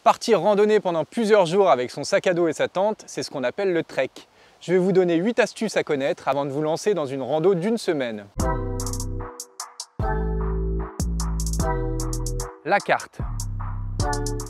Partir randonner pendant plusieurs jours avec son sac à dos et sa tente, c'est ce qu'on appelle le trek. Je vais vous donner 8 astuces à connaître avant de vous lancer dans une rando d'une semaine. La carte.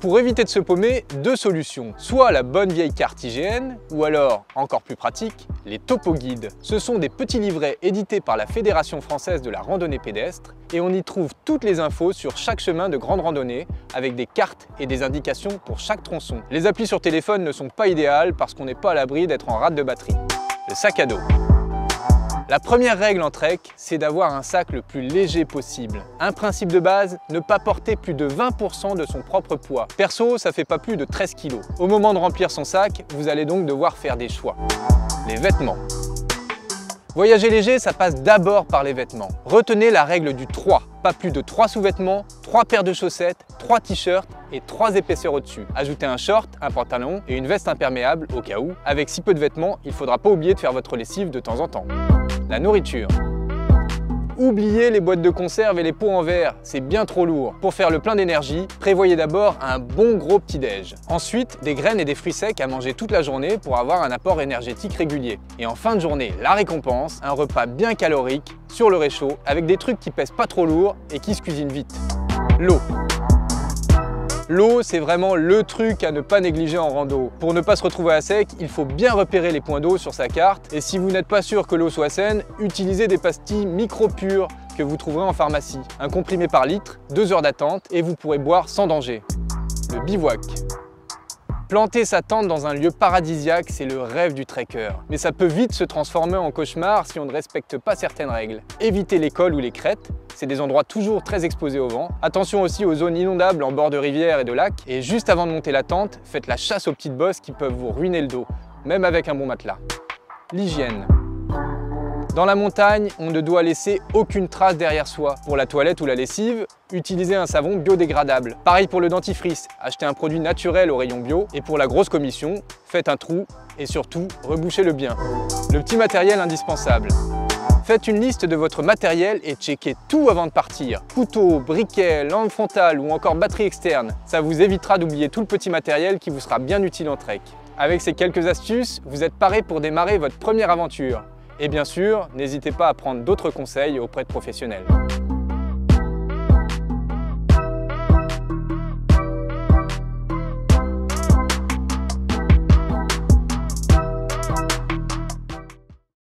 Pour éviter de se paumer, deux solutions. Soit la bonne vieille carte IGN, ou alors, encore plus pratique, les topo-guides. Ce sont des petits livrets édités par la Fédération française de la randonnée pédestre et on y trouve toutes les infos sur chaque chemin de grande randonnée avec des cartes et des indications pour chaque tronçon. Les applis sur téléphone ne sont pas idéales parce qu'on n'est pas à l'abri d'être en rate de batterie. Le sac à dos. La première règle en trek, c'est d'avoir un sac le plus léger possible. Un principe de base, ne pas porter plus de 20% de son propre poids. Perso, ça fait pas plus de 13 kg. Au moment de remplir son sac, vous allez donc devoir faire des choix. Les vêtements. Voyager léger, ça passe d'abord par les vêtements. Retenez la règle du 3. Pas plus de 3 sous-vêtements, 3 paires de chaussettes, 3 t-shirts et 3 épaisseurs au-dessus. Ajoutez un short, un pantalon et une veste imperméable au cas où. Avec si peu de vêtements, il ne faudra pas oublier de faire votre lessive de temps en temps. La nourriture. Oubliez les boîtes de conserve et les pots en verre, c'est bien trop lourd. Pour faire le plein d'énergie, prévoyez d'abord un bon gros petit-déj. Ensuite, des graines et des fruits secs à manger toute la journée pour avoir un apport énergétique régulier. Et en fin de journée, la récompense, un repas bien calorique, sur le réchaud, avec des trucs qui pèsent pas trop lourd et qui se cuisinent vite. L'eau. L'eau, c'est vraiment le truc à ne pas négliger en rando. Pour ne pas se retrouver à sec, il faut bien repérer les points d'eau sur sa carte. Et si vous n'êtes pas sûr que l'eau soit saine, utilisez des pastilles micro-pures que vous trouverez en pharmacie. Un comprimé par litre, 2 heures d'attente et vous pourrez boire sans danger. Le bivouac. Planter sa tente dans un lieu paradisiaque, c'est le rêve du trekker. Mais ça peut vite se transformer en cauchemar si on ne respecte pas certaines règles. Évitez les cols ou les crêtes, c'est des endroits toujours très exposés au vent. Attention aussi aux zones inondables en bord de rivières et de lacs. Et juste avant de monter la tente, faites la chasse aux petites bosses qui peuvent vous ruiner le dos, même avec un bon matelas. L'hygiène. Dans la montagne, on ne doit laisser aucune trace derrière soi. Pour la toilette ou la lessive, utilisez un savon biodégradable. Pareil pour le dentifrice, achetez un produit naturel au rayon bio. Et pour la grosse commission, faites un trou et surtout, rebouchez-le bien. Le petit matériel indispensable. Faites une liste de votre matériel et checkez tout avant de partir. Couteau, briquet, lampe frontale ou encore batterie externe. Ça vous évitera d'oublier tout le petit matériel qui vous sera bien utile en trek. Avec ces quelques astuces, vous êtes paré pour démarrer votre première aventure. Et bien sûr, n'hésitez pas à prendre d'autres conseils auprès de professionnels.